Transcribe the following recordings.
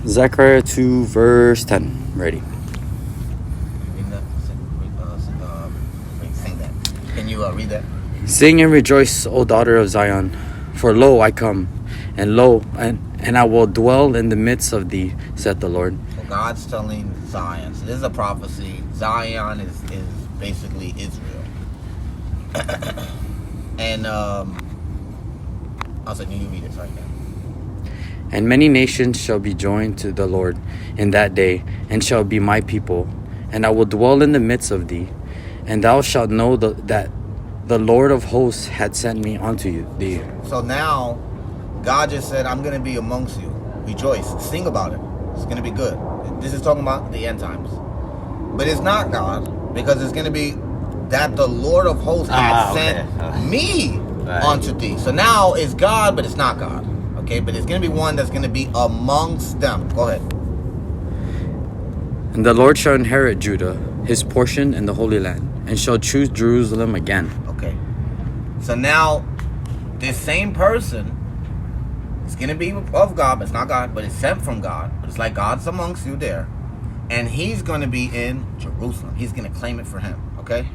Zechariah 2 verse 10. Ready. Sing that. Can you read that? Sing and rejoice, O daughter of Zion, for lo, I come, and lo, and I will dwell in the midst of thee, saith the Lord. So God's telling Zion. So this is a prophecy. Zion is basically Israel. And I was like, you read it right now. And many nations shall be joined to the Lord in that day, and shall be my people. And I will dwell in the midst of thee, and thou shalt know that the Lord of hosts had sent me unto thee. So now, God just said, I'm going to be amongst you. Rejoice. Sing about it. It's going to be good. This is talking about the end times. But it's not God, because it's going to be that the Lord of hosts had sent me unto thee. So now it's God, but it's not God. Okay, but it's going to be one that's going to be amongst them. Go ahead. And the Lord shall inherit Judah, his portion in the Holy Land, and shall choose Jerusalem again. Okay. So now, this same person is going to be of God, but it's not God, but it's sent from God. But it's like God's amongst you there. And he's going to be in Jerusalem. He's going to claim it for him. Okay?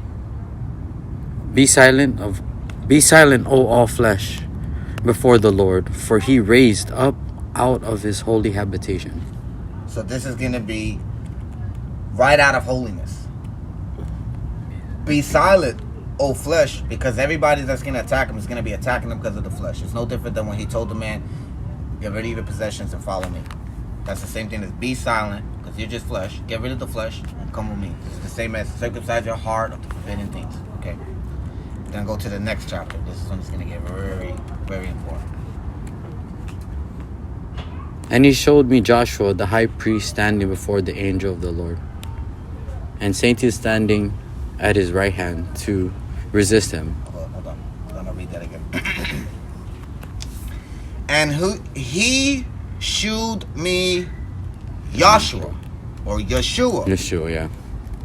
Be silent, O all flesh, before the Lord, for he raised up out of his holy habitation. So this is going to be right out of holiness. Be silent, O flesh, because everybody that's going to attack him is going to be attacking him because of the flesh. It's no different than when he told the man, get rid of your possessions and follow me. That's the same thing as be silent, because you're just flesh. Get rid of the flesh and come with me. It's the same as circumcise your heart of the forbidden things. Okay? Then go to the next chapter. This is when it's going to get very, very important. And he showed me Joshua the high priest standing before the angel of the Lord, and Satan standing at his right hand to resist him. Hold on. I'm going to read that again. And he shewed me Yeshua, Yeshua, yeah.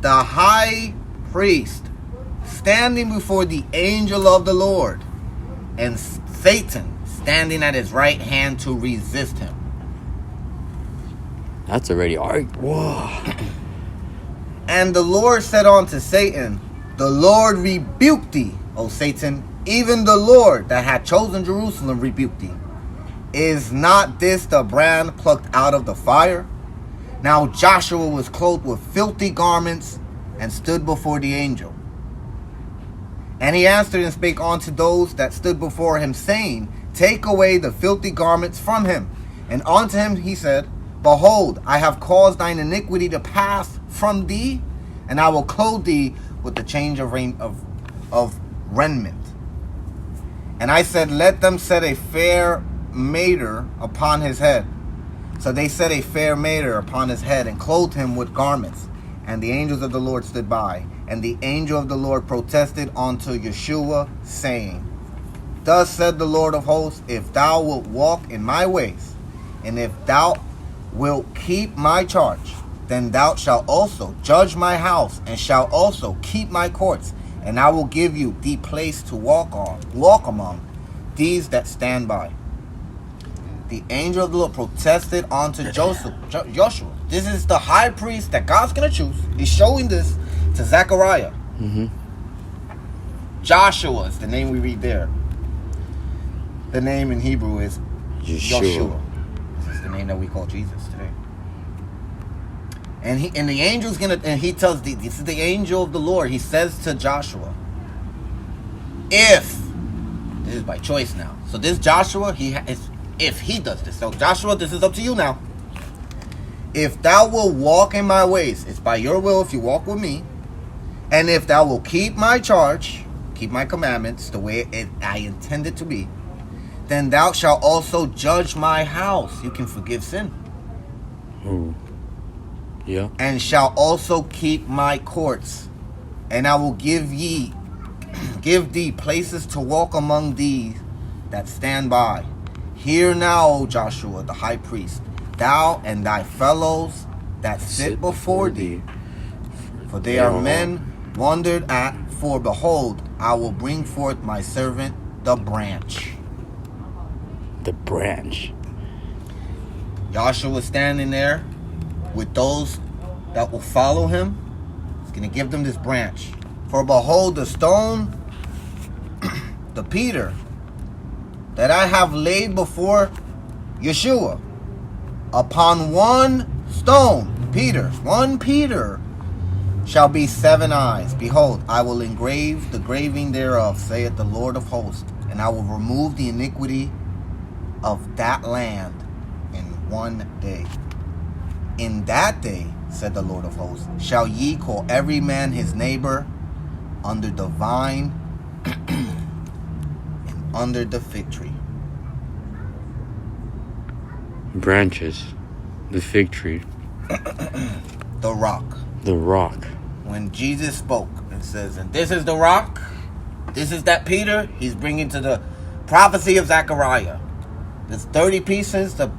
the high priest, standing before the angel of the Lord, and Satan standing at his right hand to resist him. That's already whoa. And the Lord said unto Satan, the Lord rebuked thee, O Satan, even the Lord that had chosen Jerusalem rebuked thee. Is not this the brand plucked out of the fire? Now Joshua was clothed with filthy garments, and stood before the angel. And he answered and spake unto those that stood before him, saying, take away the filthy garments from him. And unto him he said, behold, I have caused thine iniquity to pass from thee, and I will clothe thee with the change of raiment. And I said, let them set a fair mitre upon his head. So they set a fair mitre upon his head, and clothed him with garments. And the angels of the Lord stood by. And the angel of the Lord protested unto Yeshua, saying, thus said the Lord of hosts, if thou wilt walk in my ways, and if thou wilt keep my charge, then thou shalt also judge my house, and shalt also keep my courts, and I will give you the place to walk among these that stand by. The angel of the Lord protested unto Joshua. This is the high priest that God's going to choose. He's showing this to Zechariah. Mm-hmm. Joshua is the name we read there. The name in Hebrew is Yeshua. This is the name that we call Jesus today. And the angel's he tells this is the angel of the Lord. He says to Joshua, if this is by choice now. So this Joshua, if he does this. So Joshua, this is up to you now. If thou wilt walk in my ways, it's by your will if you walk with me. And if thou wilt keep my charge, keep my commandments the way I intend it to be, then thou shalt also judge my house. You can forgive sin. Ooh. Yeah. And shall also keep my courts. And I will give thee places to walk among these that stand by. Hear now, O Joshua, the high priest, thou and thy fellows that sit before thee. For they are men wondered at, for behold, I will bring forth my servant, the branch. The branch. Yahshua was standing there with those that will follow him. He's going to give them this branch. For behold, the stone, the Peter, that I have laid before Yeshua, upon one stone, one Peter, shall be 7 eyes. Behold, I will engrave the graving thereof, saith the Lord of hosts, and I will remove the iniquity of that land in one day. In that day, said the Lord of hosts, shall ye call every man his neighbor under the vine and under the fig tree. Branches, the fig tree, the rock. the rock. When Jesus spoke, it says, and this is the rock, this is that Peter, he's bringing to the prophecy of Zechariah. There's 30 pieces, the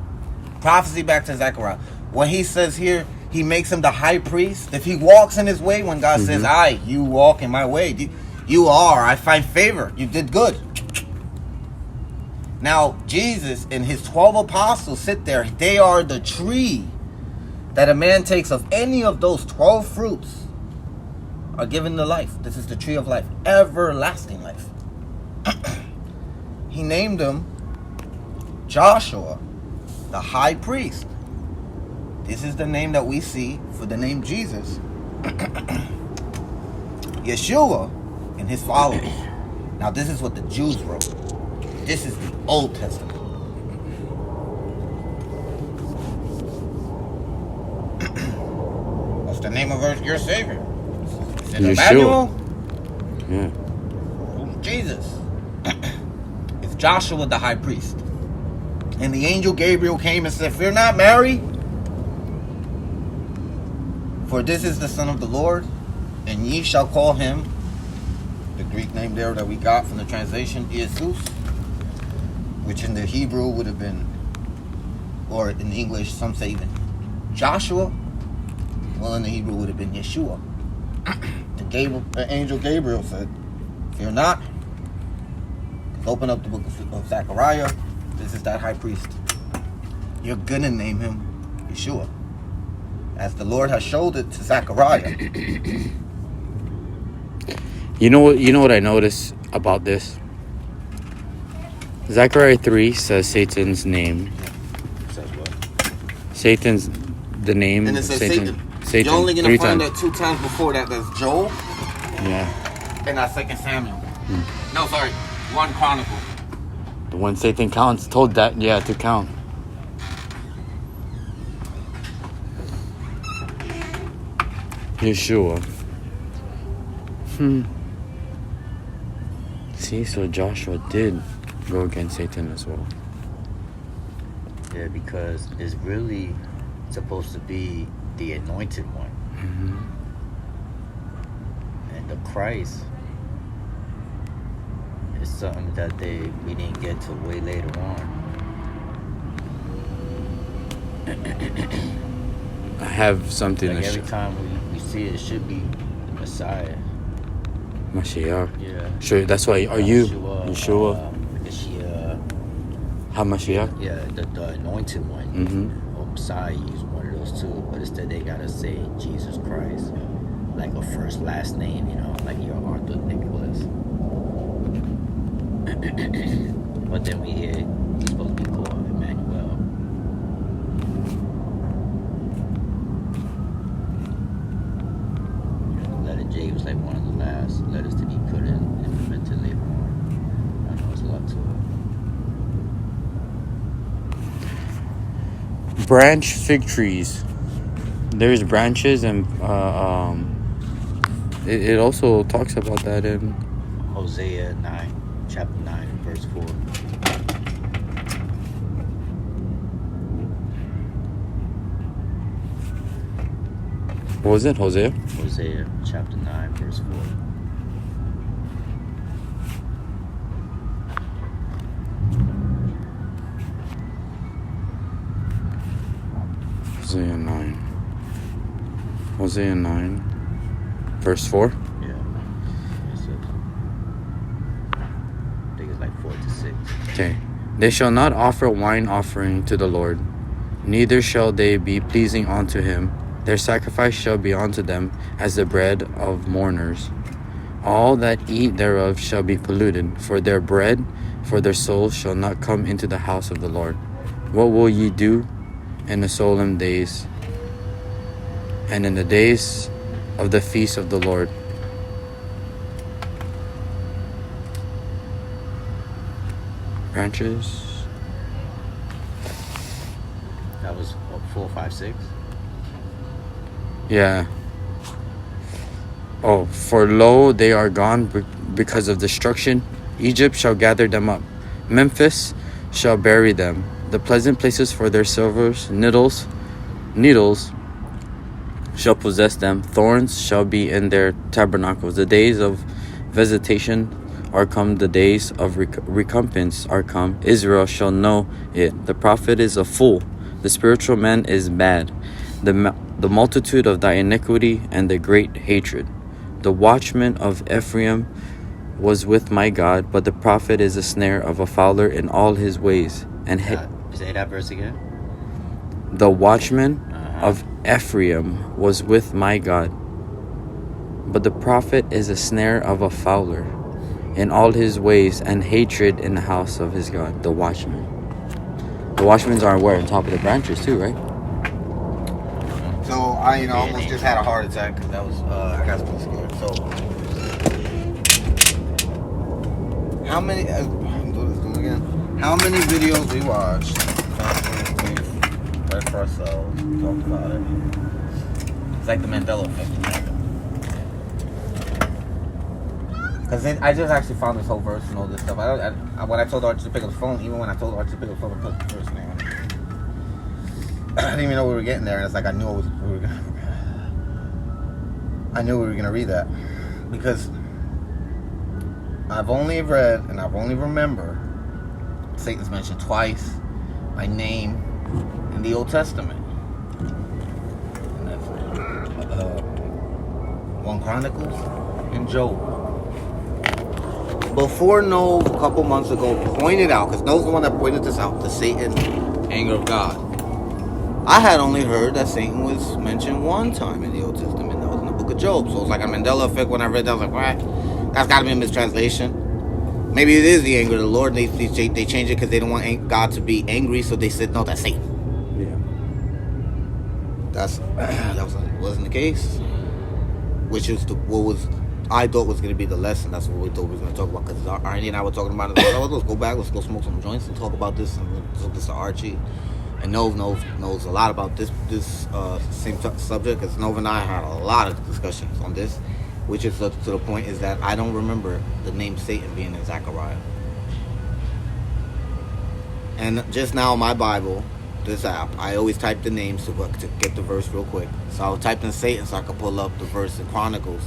prophecy back to Zechariah. When he says here, he makes him the high priest. If he walks in his way, when God says, you walk in my way, I find favor, you did good. Now, Jesus and his 12 apostles sit there. They are the tree that a man takes of any of those 12 fruits are given to life. This is the tree of life, everlasting life. He named him Joshua, the high priest. This is the name that we see for the name Jesus. Yeshua and his followers. Now, this is what the Jews wrote. This is the Old Testament. What's the name of your Savior? Is it Emmanuel? Yeah. Jesus. It's Joshua the high priest. And the angel Gabriel came and said, fear not, Mary, for this is the Son of the Lord, and ye shall call him, the Greek name there that we got from the translation, Jesus, which in the Hebrew would have been, or in English, some say even Joshua. Well, in the Hebrew would have been Yeshua. The angel Gabriel said, fear not. Open up the book of Zechariah. This is that high priest. You're going to name him Yeshua, as the Lord has showed it to Zechariah. You know what I noticed about this? Zechariah 3 says Satan's name. Says what? Satan's the name. And it says Satan. Satan. You're only going to find times. that 2 times before that. That's Joel. Yeah. And that 2 Samuel. No, sorry. 1 Chronicle. When Satan told that, to count. Yeshua. See, so Joshua did go against Satan as well. Yeah, because it's really supposed to be the anointed one. And the Christ is something that we didn't get to way later on. I have something Like to every time we see it should be the Messiah. Mashiach. Yeah. Sure, that's why. Are you Yeshua? HaMashiach? Yeah, the anointed one. Or Messiah is one of those two. But instead they gotta say Jesus Christ. Like a first last name, like your Arthur Nicholas. But then we hear he's supposed to be called Emmanuel. The letter J was like one of the last letters to be put in, implemented later on. I know there's a lot to it. Branch fig trees. There's branches, and it also talks about that in Hosea 9, chapter 9, verse 4. what was it? Hosea? Hosea chapter 9, verse 4. Hosea 9, verse 4. Yeah. It's I think it's like 4 to 6. Okay. They shall not offer wine offering to the Lord, neither shall they be pleasing unto him. Their sacrifice shall be unto them as the bread of mourners. All that eat thereof shall be polluted, for their bread, for their souls shall not come into the house of the Lord. What will ye do in the solemn days, and in the days of the feast of the Lord? Branches. That was 4, 5, 6. Yeah. Oh, for lo, they are gone because of destruction. Egypt shall gather them up. Memphis shall bury them. The pleasant places for their silvers, needles shall possess them. Thorns shall be in their tabernacles. The days of visitation are come. The days of recompense are come. Israel shall know it. The prophet is a fool. The spiritual man is bad. The multitude of thy iniquity and the great hatred. The watchman of Ephraim was with my God, but the prophet is a snare of a fowler in all his ways. And say that verse again. The watchman of Ephraim was with my God, but the prophet is a snare of a fowler in all his ways, and hatred in the house of his God. The watchman. The watchmen are where? On top of the branches too, right? So I almost just had a heart attack because that was I got so scared. So how many? Do this again. How many videos we watched? We've read for ourselves. Talked about it. It's like the Mandela effect. Because I just actually found this whole verse and all this stuff. When I told Archie to pick up the phone, even when I told Archie to pick up the phone, I put the verse name on it. I didn't even know we were getting there, and it's like I knew we were gonna read that because I've only read and I've only remember Satan's mentioned twice by name in the Old Testament, and that's 1 Chronicles and Job. Before Noel a couple months ago pointed out, because Noel's the one that pointed this out, the Satan anger of God. I had only heard that Satan was mentioned one time in the Old Testament. That was in the book of Job. So it was like a Mandela effect when I read that. I was like, what? That's got to be a mistranslation. Maybe it is the anger of the Lord. They changed it because they don't want God to be angry. So they said, no, that's Satan. Yeah. That wasn't the case. Which is I thought was going to be the lesson. That's what we thought we were going to talk about. Because Arnie and I were talking about it. Let's go back. Let's go smoke some joints and talk about this. And talk this to Archie. And Nov knows a lot about this same subject, because Nov and I had a lot of discussions on this, which is to the point is that I don't remember the name Satan being in Zechariah. And just now in my Bible, this app, I always type the names to get the verse real quick. So I typed in Satan so I could pull up the verse in Chronicles,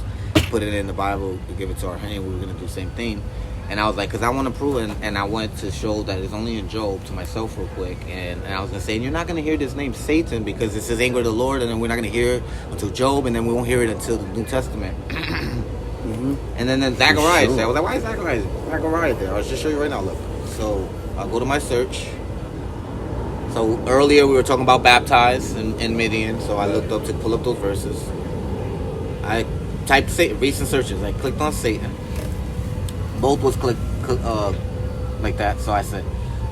put it in the Bible, give it to our hand. We were going to do the same thing. And I was like, because I want to prove it, and I went to show that it's only in Job to myself real quick. And I was going to say, and you're not going to hear this name Satan because it says anger of the Lord, and then we're not going to hear it until Job, and then we won't hear it until the New Testament. And then Zechariah said, I was like, why is Zechariah there? I'll just show you right now, look. So I'll go to my search. So earlier we were talking about baptized in Midian, so I looked up to pull up those verses. I typed Satan, recent searches. I clicked on Satan. Both was click like that. So I said,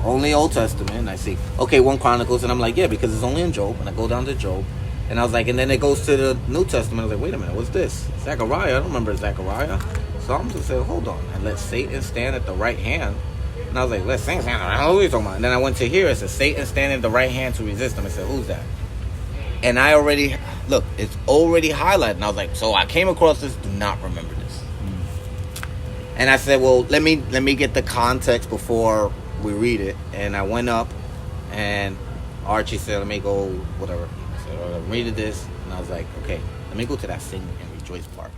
only Old Testament. And I see, okay, 1 Chronicles. And I'm like, yeah, because it's only in Job. And I go down to Job. And I was like, and then it goes to the New Testament. I was like, wait a minute, what's this? Zechariah. I don't remember Zechariah. So I'm just saying, hold on. And let Satan stand at the right hand. And I was like, let Satan stand at the right hand. What are you talking about? And then I went to here. It says, Satan standing at the right hand to resist him. I said, who's that? And I already, look, it's already highlighted. And I was like, so I came across this, do not remember this. And I said, well, let me get the context before we read it. And I went up, and Archie said, let me go, whatever. I said, read this. And I was like, okay, let me go to that sing and rejoice part.